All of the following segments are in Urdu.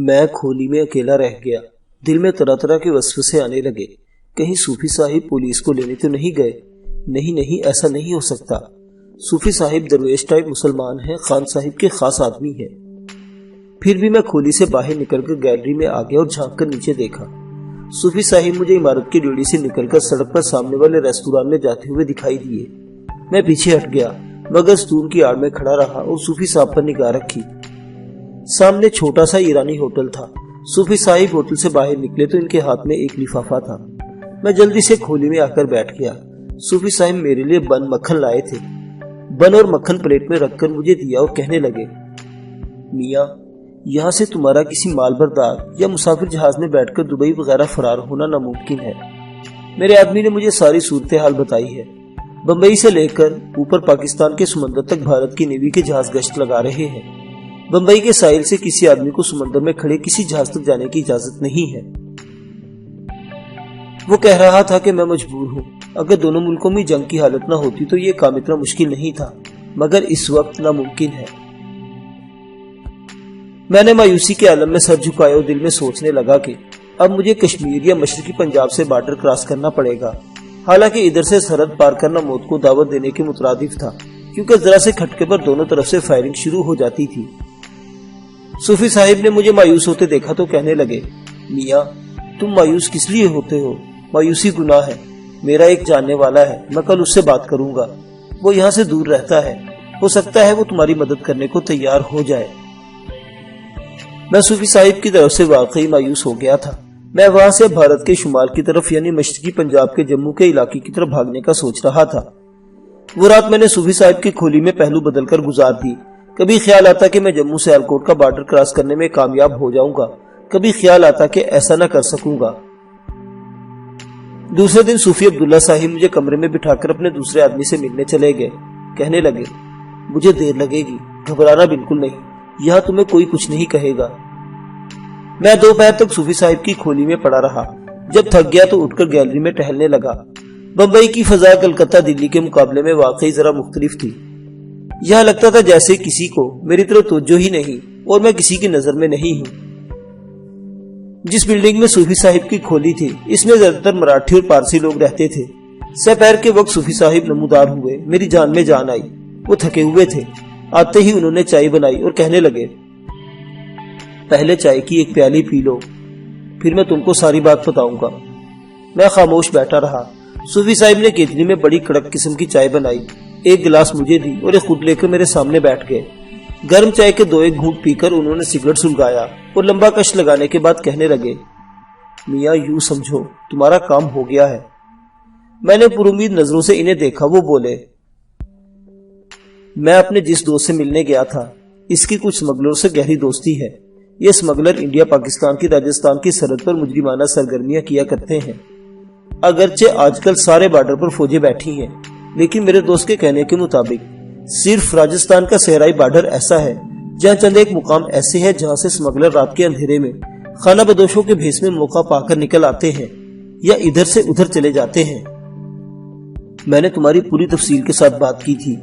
میں کھولی میں اکیلا رہ گیا۔ دل میں طرح طرح کے وسوسے آنے لگے۔ کہیں صوفی صاحب پولیس کو لینے تو نہیں گئے؟ نہیں، ایسا نہیں ہو سکتا۔ صوفی صاحب درویش ٹائپ مسلمان ہیں، خان صاحب کے خاص آدمی ہیں۔ پھر بھی میں کھولی سے باہر نکل کر گیلری میں آ گیا اور جھانک کر نیچے دیکھا۔ صوفی صاحب مجھے عمارت کی ڈیوڑی سے نکل کر سڑک پر سامنے والے ریستوران میں جاتے ہوئے دکھائی دیے۔ میں پیچھے ہٹ گیا مگر ستون کی آڑ میں کھڑا رہا اور صوفی صاحب پر نگاہ رکھی۔ سامنے چھوٹا سا ایرانی ہوٹل تھا۔ صوفی صاحب ہوٹل سے باہر نکلے تو ان کے ہاتھ میں ایک لفافہ تھا۔ میں جلدی سے کھولی میں آ کر بیٹھ گیا۔ صوفی صاحب میرے لیے بن مکھن لائے تھے۔ بن اور مکھن پلیٹ میں رکھ کر مجھے دیا اور کہنے لگے، میاں یہاں سے تمہارا کسی مال بردار یا مسافر جہاز میں بیٹھ کر دبئی وغیرہ فرار ہونا ناممکن ہے۔ میرے آدمی نے مجھے ساری صورتحال بتائی ہے۔ بمبئی سے لے کر اوپر پاکستان کے سمندر تک بھارت کی نیوی کے جہاز گشت لگا رہے ہیں۔ بمبئی کے ساحل سے کسی آدمی کو سمندر میں کھڑے کسی جہاز تک جانے کی اجازت نہیں ہے۔ وہ کہہ رہا تھا کہ میں مجبور ہوں۔ اگر دونوں ملکوں میں جنگ کی حالت نہ ہوتی تو یہ کام اتنا مشکل نہیں تھا، مگر اس وقت ناممکن ہے۔ میں نے مایوسی کے عالم میں سر جھکایا اور دل میں سوچنے لگا کہ اب مجھے کشمیر یا مشرقی پنجاب سے بارڈر کراس کرنا پڑے گا۔ حالانکہ ادھر سے سرحد پار کرنا موت کو دعوت دینے کے مترادف تھا، کیونکہ ذرا سے کھٹکے پر دونوں طرف سے فائرنگ شروع ہو جاتی تھی۔ صوفی صاحب نے مجھے مایوس ہوتے دیکھا تو کہنے لگے، میاں تم مایوس کس لیے ہوتے ہو؟ مایوسی گناہ ہے۔ میرا ایک جاننے والا ہے، میں کل اس سے بات کروں گا۔ وہ یہاں سے دور رہتا ہے، ہو سکتا ہے وہ تمہاری مدد کرنے کو تیار ہو جائے۔ میں صوفی صاحب کی طرف سے واقعی مایوس ہو گیا تھا۔ میں وہاں سے بھارت کے شمال کی طرف یعنی مشرقی پنجاب کے جموں کے علاقے کی طرف بھاگنے کا سوچ رہا تھا۔ وہ رات میں نے صوفی صاحب کی کھولی میں پہلو بدل کر گزار دی۔ کبھی خیال آتا کہ میں جموں سے سیالکوٹ کا بارڈر کراس کرنے میں کامیاب ہو جاؤں گا، کبھی خیال آتا کہ ایسا نہ کر سکوں گا۔ دوسرے دن صوفی عبداللہ صاحب مجھے کمرے میں بٹھا کر اپنے دوسرے آدمی سے ملنے چلے گئے۔ کہنے لگے، مجھے دیر لگے گی، گھبرانا بالکل نہیں، یہاں تمہیں کوئی کچھ نہیں کہے گا۔ میں دوپہر تک صوفی صاحب کی کھولی میں پڑا رہا۔ جب تھک گیا تو اٹھ کر گیلری میں ٹہلنے لگا۔ بمبئی کی فضا کلکتہ دلی کے مقابلے میں واقعی ذرا مختلف تھی۔ یہاں لگتا تھا جیسے کسی کو میری طرف توجہ ہی نہیں اور میں کسی کی نظر میں نہیں ہوں۔ جس بلڈنگ میں صوفی صاحب کی کھولی تھی، اس میں زیادہ تر مراٹھی اور پارسی لوگ رہتے تھے۔ سپہر کے وقت صوفی صاحب نمودار ہوئے، میری جان میں جان آئی۔ وہ تھکے ہوئے تھے۔ آتے ہی انہوں نے چائے بنائی اور کہنے لگے، پہلے چائے کی ایک پیالی پی لو، پھر میں تم کو ساری بات بتاؤں گا۔ میں خاموش بیٹھا رہا۔ صوفی صاحب نے کیتلی میں بڑی کڑک قسم کی چائے بنائی، ایک گلاس مجھے دی اور ایک خود لے کر میرے سامنے بیٹھ گئے۔ گرم چائے کے 2-1 گھونٹ پی کر انہوں نے سگریٹ سلگایا اور لمبا کش لگانے کے بعد کہنے لگے، میاں یوں سمجھو تمہارا کام ہو گیا ہے۔ میں نے پر امید نظروں سے انہیں دیکھا۔ وہ بولے، میں اپنے جس دوست سے ملنے گیا تھا، اس کی کچھ اسمگلر سے گہری دوستی ہے۔ یہ اسمگلر انڈیا پاکستان کی راجستھان کی سرحد پر مجرمانہ سرگرمیاں کیا کرتے ہیں۔ اگرچہ آج کل سارے بارڈر پر فوجیں بیٹھی ہیں، لیکن میرے دوست کے کہنے کے مطابق صرف راجستھان کا صحرائی بارڈر ایسا ہے جہاں چند ایک مقام ایسے ہیں جہاں سے اسمگلر رات کے اندھیرے میں خانہ بدوشوں کے بھیس میں موقع پا کر نکل آتے ہیں یا ادھر سے ادھر چلے جاتے ہیں۔ میں نے تمہاری پوری تفصیل کے ساتھ بات کی تھی۔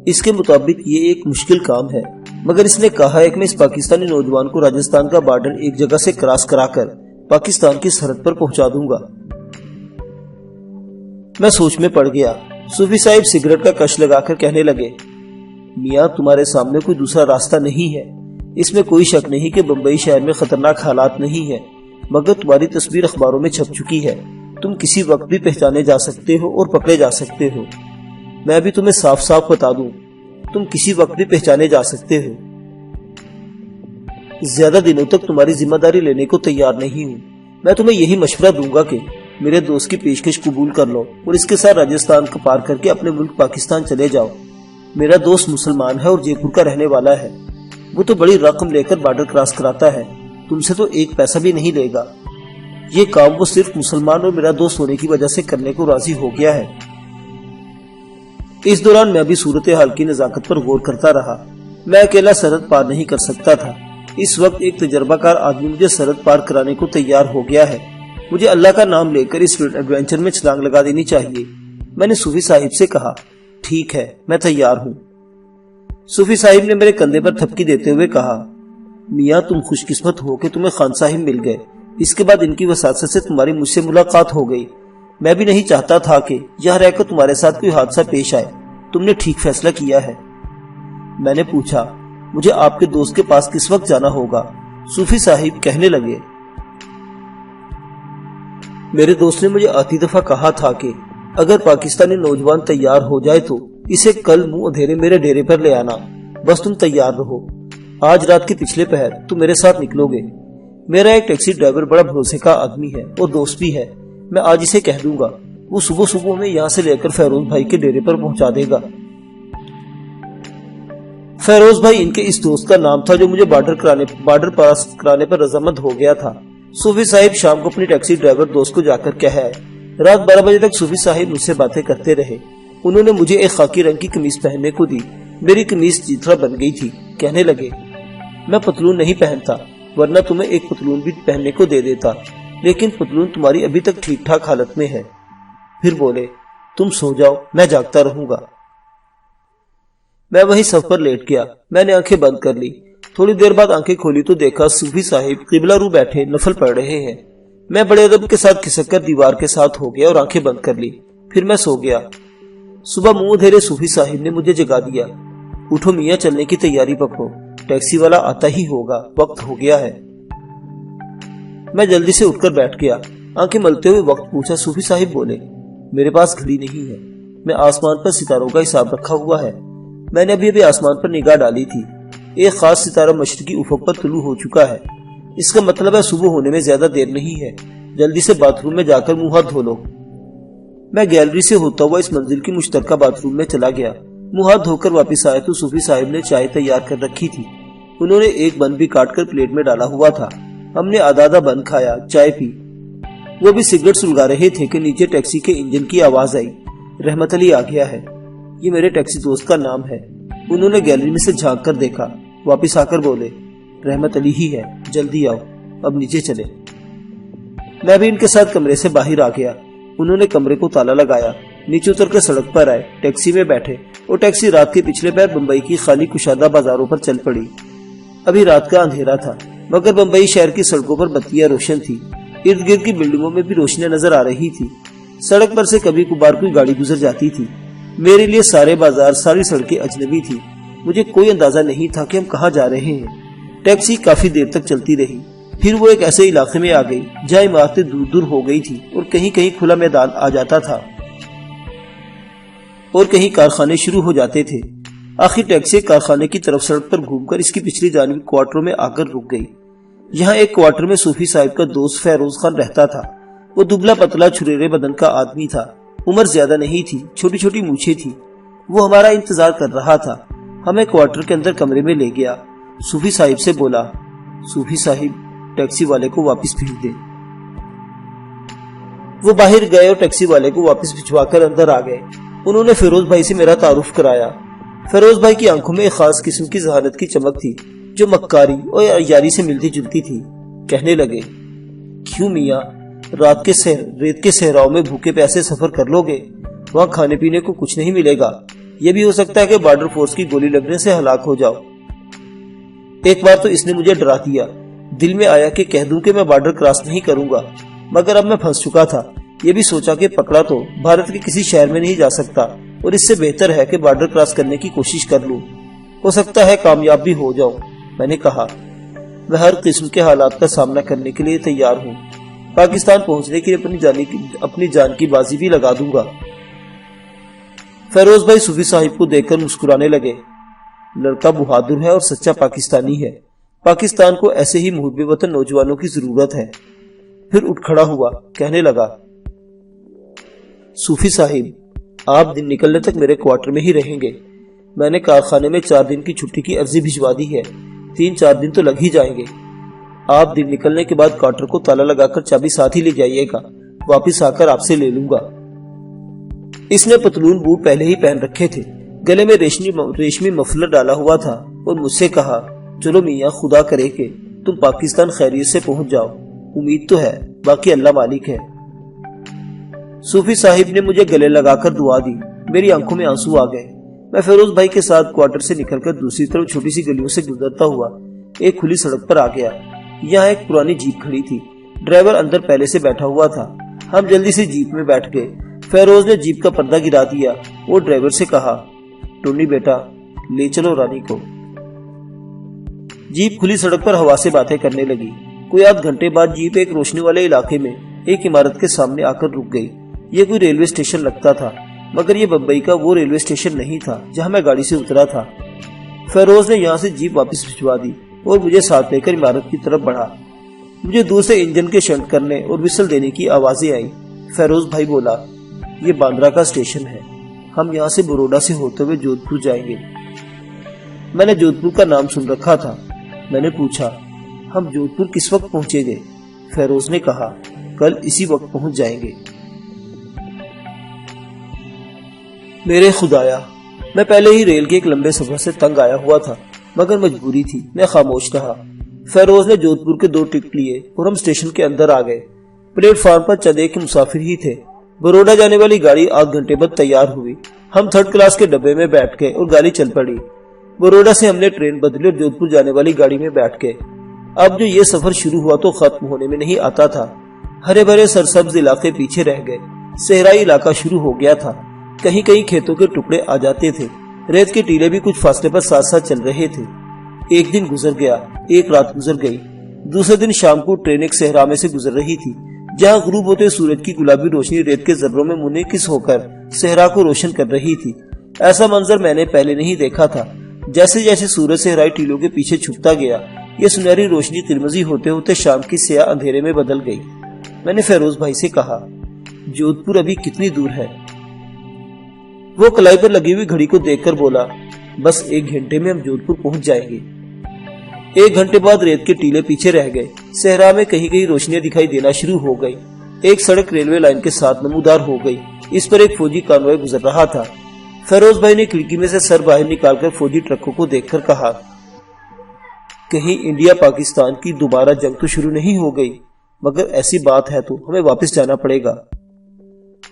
اس کے مطابق یہ ایک مشکل کام ہے، مگر اس نے کہا ہے کہ میں اس پاکستانی نوجوان کو راجستھان کا بارڈر ایک جگہ سے کراس کرا کر پاکستان کی سرحد پر پہنچا دوں گا۔ میں سوچ میں پڑ گیا۔ صوفی صاحب سگریٹ کا کش لگا کر کہنے لگے، میاں تمہارے سامنے کوئی دوسرا راستہ نہیں ہے۔ اس میں کوئی شک نہیں کہ بمبئی شہر میں خطرناک حالات نہیں ہیں، مگر تمہاری تصویر اخباروں میں چھپ چکی ہے۔ تم کسی وقت بھی پہچانے جا سکتے ہو اور پکڑے جا سکتے ہو۔ میں بھی تمہیں صاف صاف بتا دوں، تم کسی وقت بھی پہچانے جا سکتے ہو۔ زیادہ دنوں تک تمہاری ذمہ داری لینے کو تیار نہیں ہوں۔ میں تمہیں یہی مشورہ دوں گا کہ میرے دوست کی پیشکش قبول کر لو اور اس کے ساتھ راجستھان کو پار کر کے اپنے ملک پاکستان چلے جاؤ۔ میرا دوست مسلمان ہے اور جے پور کا رہنے والا ہے۔ وہ تو بڑی رقم لے کر بارڈر کراس کراتا ہے، تم سے تو ایک پیسہ بھی نہیں لے گا۔ یہ کام وہ صرف مسلمان اور میرا دوست ہونے کی وجہ سے کرنے کو راضی ہو گیا ہے۔ اس دوران میں بھی صورتحال کی نزاکت پر غور کرتا رہا۔ میں اکیلا سرحد پار نہیں کر سکتا تھا۔ اس وقت ایک تجربہ کار آدمی مجھے سرحد پار کرانے کو تیار ہو گیا ہے۔ مجھے اللہ کا نام لے کر اس ایڈونچر میں چھلانگ لگا دینی چاہیے۔ میں نے صوفی صاحب سے کہا، ٹھیک ہے، میں تیار ہوں۔ صوفی صاحب نے میرے کندھے پر تھپکی دیتے ہوئے کہا، میاں تم خوش قسمت ہو کہ تمہیں خان صاحب مل گئے، اس کے بعد ان کی وساطت سے تمہاری مجھ سے ملاقات ہو گئی۔ میں بھی نہیں چاہتا تھا کہ یہاں رہ کر تمہارے ساتھ کوئی حادثہ پیش آئے، تم نے ٹھیک فیصلہ کیا ہے۔ میں نے پوچھا مجھے آپ کے دوست کے پاس کس وقت جانا ہوگا؟ صوفی صاحب کہنے لگے میرے دوست نے مجھے آتی دفعہ کہا تھا کہ اگر پاکستانی نوجوان تیار ہو جائے تو اسے کل منہ اندھیرے میرے ڈیرے پر لے آنا، بس تم تیار رہو۔ آج رات کے پچھلے پہر تم میرے ساتھ نکلو گے۔ میرا ایک ٹیکسی ڈرائیور بڑا بھروسے کا آدمی ہے اور دوست بھی ہے، میں آج اسے کہہ دوں گا، وہ صبح صبح میں یہاں سے لے کر فیروز بھائی کے ڈیرے پر پہنچا دے گا۔ فیروز بھائی ان کے اس دوست کا نام تھا جو مجھے بارڈر پاس کرانے پر رضامند ہو گیا تھا۔ صوفی صاحب شام کو اپنی ٹیکسی ڈرائیور دوست کو جا کر کہہ آئے۔ رات 12 بجے تک صوفی صاحب مجھ سے باتیں کرتے رہے۔ انہوں نے مجھے ایک خاکی رنگ کی قمیص پہننے کو دی، میری قمیص چیترا بن گئی تھی۔ کہنے لگے میں پتلون نہیں پہنتا، ورنہ تمہیں ایک پتلون بھی پہننے کو دے دیتا، لیکن پتلون تمہاری ابھی تک ٹھیک ٹھاک حالت میں ہے۔ پھر بولے تم سو جاؤ، میں جاگتا رہوں گا۔ میں وہی صف پر لیٹ گیا۔ میں نے آنکھیں بند کر لی۔ تھوڑی دیر بعد آنکھیں کھولی تو دیکھا صوفی صاحب قبلہ رو بیٹھے نفل پڑھ رہے ہیں۔ میں بڑے ادب کے ساتھ کھسک کر دیوار کے ساتھ ہو گیا اور آنکھیں بند کر لی۔ پھر میں سو گیا۔ صبح منہ اندھیرے صوفی صاحب نے مجھے جگا دیا۔ اٹھو میاں، چلنے کی تیاری پکڑو، ٹیکسی والا آتا ہی ہوگا، وقت ہو گیا ہے۔ میں جلدی سے اٹھ کر بیٹھ گیا۔ آنکھیں ملتے ہوئے وقت پوچھا۔ صوفی صاحب بولے میرے پاس گھڑی نہیں ہے، میں آسمان پر ستاروں کا حساب رکھا ہوا ہے۔ میں نے ابھی آسمان پر نگاہ ڈالی تھی، ایک خاص ستارہ مشرقی افق پر طلوع ہو چکا ہے۔ اس کا مطلب ہے صبح ہونے میں زیادہ دیر نہیں ہے، جلدی سے باتھ روم میں جا کر منہ ہاتھ دھو لو۔ میں گیلری سے ہوتا ہوا اس منزل کی مشترکہ باتھ روم میں چلا گیا۔ منہ ہاتھ دھو کر واپس آئے تو صوفی صاحب نے چائے تیار کر رکھی تھی۔ انہوں نے ایک بن بھی کاٹ کر پلیٹ میں ڈالا ہوا تھا۔ ہم نے آدھا آدھا بن کھایا، چائے پی۔ وہ بھی سگریٹ سلگا رہے تھے کہ نیچے ٹیکسی کے انجن کی آواز آئی۔ رحمت علی آ گیا ہے، یہ میرے ٹیکسی دوست کا نام ہے۔ انہوں نے گیلری میں سے جھانک کر دیکھا، واپس آ کر بولے رحمت علی ہی ہے، جلدی آؤ، اب نیچے چلے۔ میں بھی ان کے ساتھ کمرے سے باہر آ گیا۔ انہوں نے کمرے کو تالا لگایا، نیچے اتر کر سڑک پر آئے، ٹیکسی میں بیٹھے اور ٹیکسی رات کے پچھلے پہر بمبئی کی خالی کشادہ بازاروں پر چل پڑی۔ ابھی رات کا اندھیرا تھا مگر بمبئی شہر کی سڑکوں پر بتیاں روشن تھی، ارد گرد کی بلڈنگوں میں بھی روشنیاں نظر آ رہی تھی۔ سڑک پر سے کبھی کبھار کوئی گاڑی گزر جاتی تھی۔ میرے لیے سارے بازار، ساری سڑکیں اجنبی تھی۔ مجھے کوئی اندازہ نہیں تھا کہ ہم کہاں جا رہے ہیں۔ ٹیکسی کافی دیر تک چلتی رہی، پھر وہ ایک ایسے علاقے میں آ گئی جہاں عمارتیں دور دور ہو گئی تھی اور کہیں کہیں کھلا میدان آ جاتا تھا اور کہیں کارخانے شروع ہو جاتے تھے۔ آخر ٹیکسی کارخانے کی طرف سڑک پر گھوم کر اس کی پچھلی جانب کوارٹروں میں آ کر رک گئی۔ یہاں ایک کوارٹر میں صوفی صاحب کا دوست فیروز خان رہتا تھا۔ وہ دبلا پتلا چھریرے بدن کا آدمی تھا، عمر زیادہ نہیں تھی، چھوٹی چھوٹی مونچھیں تھی۔ وہ ہمارا انتظار کر رہا تھا، ہمیں کوارٹر کے اندر کمرے میں لے گیا۔ صوفی صاحب سے بولا صوفی صاحب ٹیکسی والے کو واپس بھیج دے۔ وہ باہر گئے اور ٹیکسی والے کو واپس بھجوا کر اندر آ گئے۔ انہوں نے فیروز بھائی سے میرا تعارف کرایا۔ فیروز بھائی کی آنکھوں میں ایک خاص قسم کی ذہانت کی چمک تھی جو مکاری اور عیاری سے ملتی جلتی تھی۔ کہنے لگے کیوں میاں، ریت کے صحراؤں میں بھوکے پیاسے سفر کر لو گے؟ وہاں کھانے پینے کو کچھ نہیں ملے گا، یہ بھی ہو سکتا ہے کہ بارڈر فورس کی گولی لگنے سے ہلاک ہو جاؤ۔ ایک بار تو اس نے مجھے ڈرا دیا، دل میں آیا کہ کہہ دوں کہ میں بارڈر کراس نہیں کروں گا، مگر اب میں پھنس چکا تھا۔ یہ بھی سوچا کہ پکڑا تو بھارت کے کسی شہر میں نہیں جا سکتا اور اس سے بہتر ہے کہ بارڈر کراس کرنے کی کوشش کر لوں، ہو سکتا ہے کامیاب بھی ہو جاؤں۔ میں نے کہا میں ہر قسم کے حالات کا سامنا کرنے کے لیے تیار ہوں، پاکستان پہنچنے کے لیے اپنی جان کی بازی بھی لگا دوں گا۔ فیروز بھائی صوفی صاحب کو دیکھ کر مسکرانے لگے۔ لڑکا بہادر ہے اور سچا پاکستانی ہے، پاکستان کو ایسے ہی محب وطن نوجوانوں کی ضرورت ہے۔ پھر اٹھ کھڑا ہوا، کہنے لگا صوفی صاحب آپ دن نکلنے تک میرے کوارٹر میں ہی رہیں گے۔ میں نے کارخانے میں 4 دن کی چھٹی کی عرضی بھجوا دی ہے، 3-4 دن تو لگ ہی جائیں گے۔ آپ دن نکلنے کے بعد کوارٹر کو تالا لگا کر چابی ساتھ ہی لے جائیے گا، واپس آ کر آپ سے لے لوں گا۔ اس نے پتلون بوٹ پہلے ہی پہن رکھے تھے، گلے میں ریشمی مفلر ڈالا ہوا تھا اور مجھ سے کہا چلو میاں، خدا کرے کہ تم پاکستان خیریت سے پہنچ جاؤ، امید تو ہے، باقی اللہ مالک ہے۔ صوفی صاحب نے مجھے گلے لگا کر دعا دی، میری آنکھوں میں آنسو آ گئے۔ میں فیروز بھائی کے ساتھ کوارٹر سے نکل کر دوسری طرف چھوٹی سی گلیوں سے گزرتا ہوا ایک کھلی سڑک پر آ گیا۔ یہاں ایک پرانی جیپ کھڑی تھی، ڈرائیور اندر پہلے سے بیٹھا ہوا تھا۔ ہم جلدی سے جیپ میں بیٹھ گئے۔ فیروز نے جیپ کا پردہ گرا دیا اور ڈرائیور سے کہا، ٹونی بیٹا لے چلو رانی کو۔ جیپ کھلی سڑک پر ہوا سے باتیں کرنے لگی۔ کوئی آدھ گھنٹے بعد جیپ ایک روشنی والے علاقے میں ایک عمارت کے سامنے آ کر رک گئی۔ یہ کوئی ریلوے اسٹیشن لگتا تھا، مگر یہ بمبئی کا وہ ریلوے اسٹیشن نہیں تھا جہاں میں گاڑی سے اترا تھا۔ فیروز نے یہاں سے جیپ واپس بھجوا دی اور مجھے ساتھ لے کر عمارت کی طرف بڑھا۔ مجھے دور سے انجن کے شنٹ کرنے اور وسل دینے کی آوازیں آئیں۔ فیروز بھائی بولا، یہ باندرا کا اسٹیشن ہے، ہم یہاں سے بروڈا سے ہوتے ہوئے جودھ پور جائیں گے۔ میں نے جودھ پور کا نام سن رکھا تھا۔ میں نے پوچھا، ہم جودھ پور کس وقت پہنچے گے؟ فیروز نے کہا، کل اسی وقت پہنچ جائیں گے۔ میرے خدایا، میں پہلے ہی ریل کے ایک لمبے سفر سے تنگ آیا ہوا تھا، مگر مجبوری تھی، میں خاموش رہا۔ فیروز نے جودھ پور کے 2 ٹکٹ لیے اور ہم اسٹیشن کے اندر آ گئے۔ پلیٹ فارم پر چند ایک مسافر ہی تھے۔ بروڈا جانے والی گاڑی آدھ گھنٹے بعد تیار ہوئی۔ ہم 3rd کلاس کے ڈبے میں بیٹھ گئے اور گاڑی چل پڑی۔ بروڈا سے ہم نے ٹرین بدلی اور جودھ پور جانے والی گاڑی میں بیٹھ گئے۔ اب جو یہ سفر شروع ہوا تو ختم ہونے میں نہیں آتا تھا۔ ہرے بھرے سرسبز علاقے پیچھے رہ گئے، صحرائی علاقہ شروع ہو گیا تھا۔ کہیں کہیں کھیتوں کے ٹکڑے آ جاتے تھے، ریت کے ٹیلے بھی کچھ فاصلے پر ساتھ ساتھ چل رہے تھے۔ ایک دن گزر گیا، ایک رات گزر گئی۔ دوسرے دن شام کو ٹرین ایک صحرا میں سے گزر رہی تھی، جہاں غروب ہوتے سورج کی گلابی روشنی ریت کے ذروں میں منعکس ہو کر صحرا کو روشن کر رہی تھی۔ ایسا منظر میں نے پہلے نہیں دیکھا تھا۔ جیسے جیسے سورج صحرائی ٹیلوں کے پیچھے چھپتا گیا، یہ سنہری روشنی قرمزی ہوتے ہوتے شام کی سیاہ اندھیرے میں بدل گئی۔ میں نے فیروز بھائی سے کہا، جودھ پور ابھی کتنی دور ہے؟ وہ کلائی پر لگی ہوئی گھڑی کو دیکھ کر بولا، بس 1 گھنٹے میں ہم جودھ پور پہنچ جائیں گے۔ 1 گھنٹے بعد ریت کے ٹیلے پیچھے رہ گئے، صحرا میں کہیں کہیں روشنیاں دکھائی دینا شروع ہو گئی۔ ایک سڑک ریلوے لائن کے ساتھ نمودار ہو گئی، اس پر ایک فوجی کانوائے گزر رہا تھا۔ فیروز بھائی نے کھڑکی میں سے سر باہر نکال کر فوجی ٹرکوں کو دیکھ کر کہا، کہیں انڈیا پاکستان کی دوبارہ جنگ تو شروع نہیں ہو گئی؟ مگر ایسی بات ہے تو ہمیں واپس جانا پڑے گا۔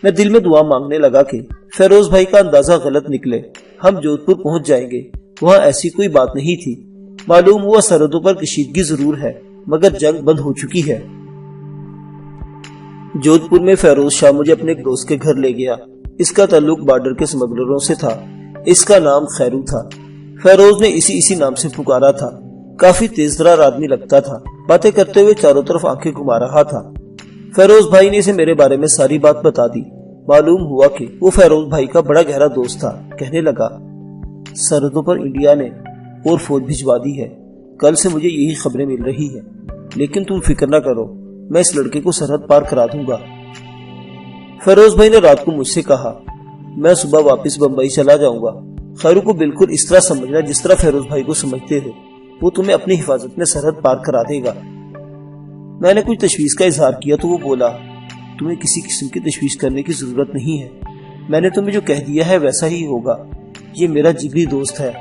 میں دل میں دعا مانگنے لگا کہ فیروز بھائی کا اندازہ غلط نکلے، ہم جودھ پور پہنچ جائیں گے۔ وہاں ایسی کوئی بات نہیں تھی۔ معلوم ہوا سرحدوں پر کشیدگی ضرور ہے، مگر جنگ بند ہو چکی ہے۔ جودھ پور میں فیروز شاہ مجھے اپنے ایک دوست کے گھر لے گیا۔ اس کا تعلق بارڈر کے سمگلروں سے تھا۔ اس کا نام خیرو تھا۔ فیروز نے اسی نام سے پکارا تھا۔ کافی تیز ترار آدمی لگتا تھا، باتیں کرتے ہوئے چاروں طرف آنکھیں گھما رہا تھا۔ فیروز بھائی نے اسے میرے بارے میں ساری بات بتا دی۔ معلوم ہوا کہ وہ فیروز بھائی کا بڑا گہرا دوست تھا۔ کہنے لگا، سرحدوں پر انڈیا نے اور فوج بھجوا دی ہے، کل سے مجھے یہی خبریں مل رہی ہیں، لیکن تم فکر نہ کرو، میں اس لڑکے کو سرحد پار کرا دوں گا۔ فیروز بھائی نے رات کو مجھ سے کہا، میں صبح واپس بمبئی چلا جاؤں گا۔ خیرو کو بالکل اس طرح سمجھنا جس طرح فیروز بھائی کو سمجھتے ہو، وہ تمہیں اپنی حفاظت میں سرحد پار کرا دے گا۔ میں نے کچھ تشویش کا اظہار کیا تو وہ بولا، تمہیں کسی قسم کی تشویش کرنے کی ضرورت نہیں ہے، میں نے تمہیں جو کہہ دیا ہے ویسا ہی ہوگا۔ یہ میرا جگری دوست ہے۔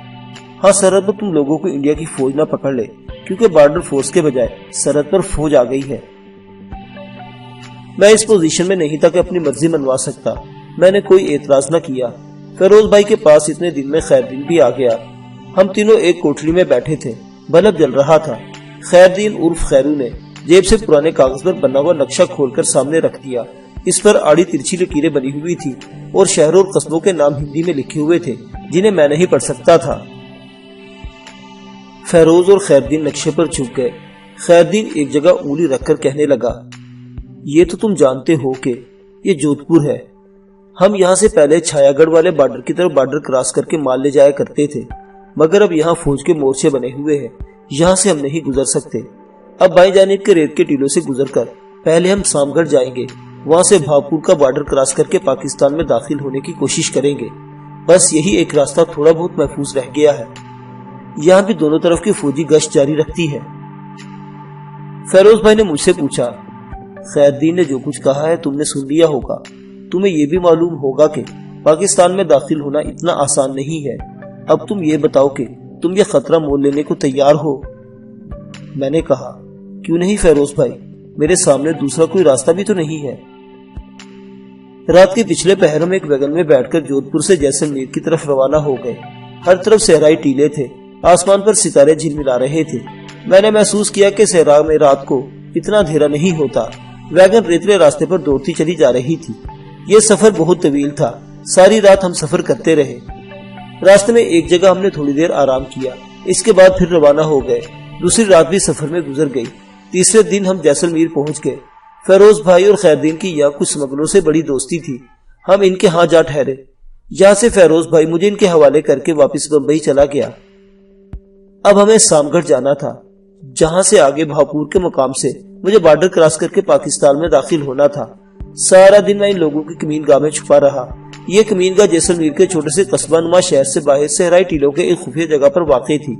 ہاں، سرحد پر تم لوگوں کو انڈیا کی فوج نہ پکڑ لے، کیونکہ بارڈر فورس کے بجائے سرحد پر فوج آ گئی ہے۔ میں اس پوزیشن میں نہیں تھا کہ اپنی مرضی منوا سکتا۔ میں نے کوئی اعتراض نہ کیا۔ فیروز بھائی کے پاس اتنے دن میں خیردین بھی آ گیا۔ ہم تینوں ایک کوٹھلی میں بیٹھے تھے، بلب جل رہا تھا۔ خیردین عرف خیرو نے جیب سے پرانے کاغذ پر بنا ہوا نقشہ کھول کر سامنے رکھ دیا۔ اس پر آڑی ترچھی لکیریں بنی ہوئی تھی اور شہروں اور قصبوں کے نام ہندی میں لکھے ہوئے تھے جنہیں میں نہیں پڑھ سکتا تھا۔ فیروز اور خیردین نقشے پر چھپ گئے۔ خیردین ایک جگہ انگلی رکھ کر کہنے لگا، یہ تو تم جانتے ہو کہ یہ جودھ پور ہے۔ ہم یہاں سے پہلے چھایا گڑھ والے بارڈر کی طرف بارڈر کراس کر کے مال لے جایا کرتے تھے، مگر اب یہاں فوج کے مورچے بنے ہوئے ہیں، یہاں سے ہم نہیں گزر سکتے۔ اب بائیں جانب کے ریت کے ٹیلوں سے گزر کر پہلے ہم سام گڑھ جائیں گے، وہاں سے بھاپور کا بارڈر کراس کر کے پاکستان میں داخل ہونے کی کوشش کریں گے۔ بس یہی ایک راستہ تھوڑا بہت محفوظ رہ گیا ہے۔ یہاں بھی دونوں طرف کی فوجی گشت جاری رکھتی ہے۔ فیروز بھائی نے مجھ سے پوچھا، خیردین نے جو کچھ کہا ہے تم نے سن لیا ہوگا، تمہیں یہ بھی معلوم ہوگا کہ پاکستان میں داخل ہونا اتنا آسان نہیں ہے۔ اب تم یہ بتاؤ کہ تم یہ خطرہ مول لینے کو تیار ہو؟ میں نے کہا، کیوں نہیں فیروز بھائی، میرے سامنے دوسرا کوئی راستہ بھی تو نہیں ہے۔ رات کے پچھلے پہر میں ایک ویگن میں بیٹھ کر جودھ پور سے جیسلمیر کی طرف روانہ ہو گئے۔ ہر طرف صحرائی ٹیلے تھے، آسمان پر ستارے جھلملا رہے تھے۔ میں نے محسوس کیا کہ صحرا میں رات کو اتنا اندھیرا نہیں ہوتا۔ ویگن ریتلے راستے پر دوڑتی چلی جا رہی تھی۔ یہ سفر بہت طویل تھا، ساری رات ہم سفر کرتے رہے۔ راستے میں ایک جگہ ہم نے تھوڑی دیر آرام کیا، اس کے بعد پھر روانہ ہو گئے۔ دوسری رات بھی سفر میں گزر گئی۔ تیسرے دن ہم جیسلمیر پہنچ گئے۔ فیروز بھائی اور خیردین کی یہاں کچھ سمگلروں سے بڑی دوستی تھی، ہم ان کے ہاں جا ٹھہرے۔ یہاں سے فیروز بھائی مجھے ان کے حوالے کر کے واپس بمبئی چلا گیا۔ اب ہمیں سام گڑھ جانا تھا، جہاں سے آگے بھاپور کے مقام سے مجھے بارڈر کراس کر کے پاکستان میں داخل ہونا تھا۔ سارا دن میں ان لوگوں کی کمین گاہ میں چھپا رہا۔ یہ کمین گاہ جیسلمیر کے چھوٹے سے قصبہ نما شہر سے باہر صحرائی ٹیلوں کے ایک خفیہ جگہ پر واقع تھی۔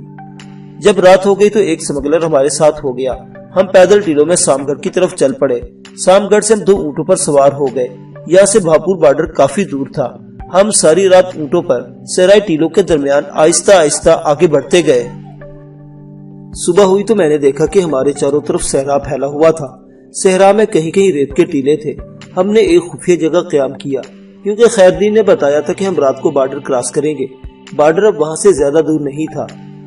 جب رات ہو گئی تو ایک سمگلر ہمارے ساتھ ہو گیا۔ ہم پیدل ٹیلوں میں سام گڑھ کی طرف چل پڑے۔ سام گڑھ سے ہم 2 اونٹوں پر سوار ہو گئے۔ یہاں سے بھاپور بارڈر کافی دور تھا۔ ہم ساری رات اونٹوں پر صحرائی ٹیلوں کے درمیان آہستہ آہستہ آگے بڑھتے گئے۔ صبح ہوئی تو میں نے دیکھا کہ ہمارے چاروں طرف صحرا پھیلا ہوا تھا۔ صحرا میں کہیں کہیں ریت کے ٹیلے تھے۔ ہم نے ایک خفیہ جگہ قیام کیا، کیونکہ خیردین نے بتایا تھا کہ ہم رات کو بارڈر کراس کریں گے۔ بارڈر اب وہاں سے زیادہ دور نہیں تھا۔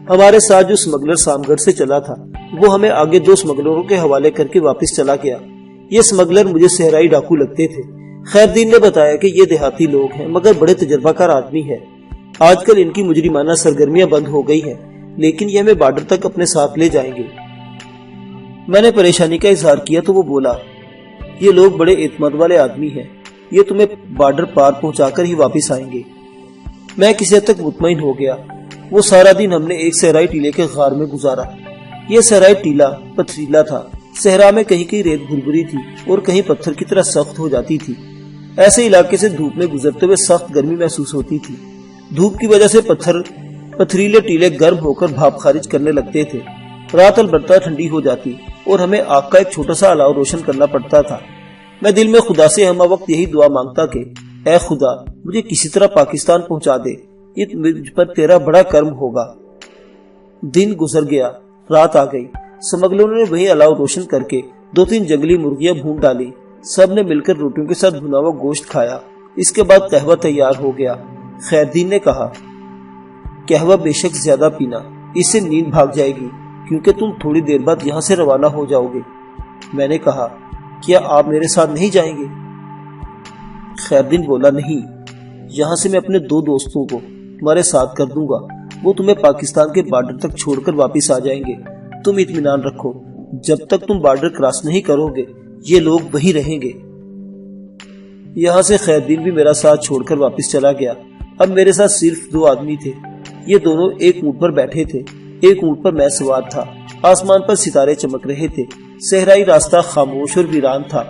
ہمارے ساتھ جو سمگلر سام گڑھ سے چلا تھا وہ ہمیں آگے 2 سمگلروں کے حوالے کر کے واپس چلا گیا۔ یہ سمگلر مجھے صحرائی ڈاکو لگتے تھے۔ خیردین نے بتایا کہ یہ دیہاتی لوگ ہیں مگر بڑے تجربہ کار آدمی ہے۔ آج کل ان کی مجرمانہ سرگرمیاں بند ہو گئی ہیں، لیکن یہ ہمیں بارڈر تک اپنے ساتھ لے جائیں گے۔ میں نے پریشانی کا اظہار کیا تو وہ بولا، یہ لوگ بڑے اعتماد والے آدمی ہیں، یہ تمہیں بارڈر پار پہنچا کر ہی واپس آئیں گے۔ میں کسی حد تک مطمئن ہو گیا۔ وہ سارا دن ہم نے ایک صحرائی ٹیلے کے غار میں گزارا۔ یہ صحرائی ٹیلا پتھریلا تھا۔ صحرا میں کہیں کہیں ریت بھربھری تھی اور کہیں پتھر کی طرح سخت ہو جاتی تھی۔ ایسے علاقے سے دھوپ میں گزرتے ہوئے سخت گرمی محسوس ہوتی تھی۔ دھوپ کی وجہ سے پتھریلے ٹیلے گرم ہو کر بھاپ خارج کرنے لگتے تھے۔ رات البتہ ٹھنڈی ہو جاتی اور ہمیں آگ کا ایک چھوٹا سا الاؤ روشن کرنا پڑتا تھا۔ میں دل میں خدا سے ہمہ وقت یہی دعا مانگتا کہ اے خدا مجھے کسی طرح پاکستان پہنچا دے، یہ مجھ پر تیرا بڑا کرم ہوگا۔ دن گزر گیا، رات آ گئی۔ سمگلروں نے وہی الاؤ روشن کر کے 2-3 جنگلی مرغیاں بھون ڈالی۔ سب نے مل کر روٹیوں کے ساتھ بھنا ہوا گوشت کھایا۔ اس کے بعد قہوہ تیار ہو گیا۔ خیردین نے کہا، قہوہ بے شک زیادہ پینا، اس سے نیند بھاگ جائے گی کیونکہ تم تھوڑی دیر بعد یہاں سے روانہ ہو جاؤ گے۔ میں نے کہا، کیا آپ میرے ساتھ نہیں جائیں گے؟ خیردین بولا، نہیں، یہاں سے میں اپنے 2 دوستوں کو تمہارے ساتھ کر دوں گا، وہ تمہیں پاکستان کے بارڈر تک چھوڑ کر واپس آ جائیں گے۔ تم اطمینان رکھو، جب تک تم بارڈر کراس نہیں کرو گے یہ لوگ وہی رہیں گے۔ یہاں سے خیردین بھی میرا ساتھ چھوڑ کر واپس چلا گیا۔ اب میرے ساتھ صرف 2 آدمی تھے۔ یہ دونوں ایک اونٹ پر بیٹھے تھے، ایک اونٹ پر میں سوار تھا۔ آسمان پر ستارے چمک رہے تھے۔ صحرائی راستہ خاموش اور ویران تھا۔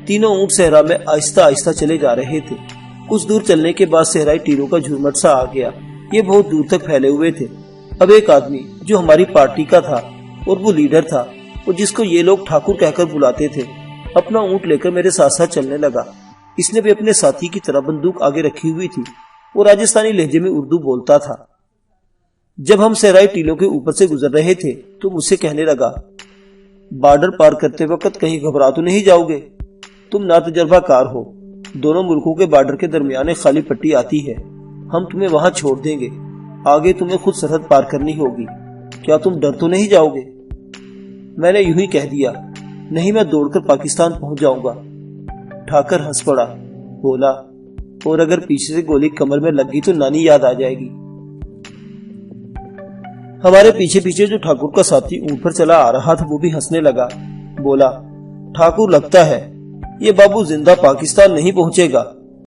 تینوں اونٹ صحرا میں آہستہ آہستہ چلے جا رہے تھے۔ کچھ دور چلنے کے بعد صحرائی ٹیلوں کا جھرمٹ سا آ گیا۔ یہ بہت دور تک پھیلے ہوئے تھے۔ اب ایک آدمی جو ہماری پارٹی کا تھا اور وہ لیڈر تھا اور جس کو یہ لوگ ٹھاکر کہہ کر بلاتے تھے، اپنا اونٹ لے کر میرے ساتھ ساتھ چلنے لگا۔ اس نے بھی اپنے ساتھی کی طرح بندوق آگے رکھی ہوئی تھی۔ وہ راجستھانی لہجے میں اردو بولتا تھا۔ جب ہم صحرائی ٹیلوں کے اوپر سے گزر رہے تھے تو مجھ سے کہنے لگا، بارڈر پار کرتے وقت کہیں گھبرا تو نہیں جاؤ گے؟ تم ناتجربہ کار ہو۔ دونوں ملکوں کے بارڈر کے درمیان ایک خالی پٹی آتی ہے، ہم تمہیں وہاں چھوڑ دیں گے، آگے تمہیں خود سرحد پار کرنی ہوگی۔ کیا تم ڈر تو نہیں جاؤ گے؟ میں نے یوں ہی کہہ دیا، نہیں، میں دوڑ کر پاکستان پہنچ جاؤں گا۔ ٹھاکر ہنس پڑا، بولا، اور اگر پیچھے سے گولی کمر میں لگ گئی تو نانی یاد آ جائے گی۔ ہمارے پیچھے پیچھے جو ٹھاکر کا ساتھی اونٹ پر چلا آ رہا تھا وہ بھی ہنسنے لگا، بولا، ٹھاکر لگتا ہے یہ بابو زندہ پاکستان نہیں پہنچے گا۔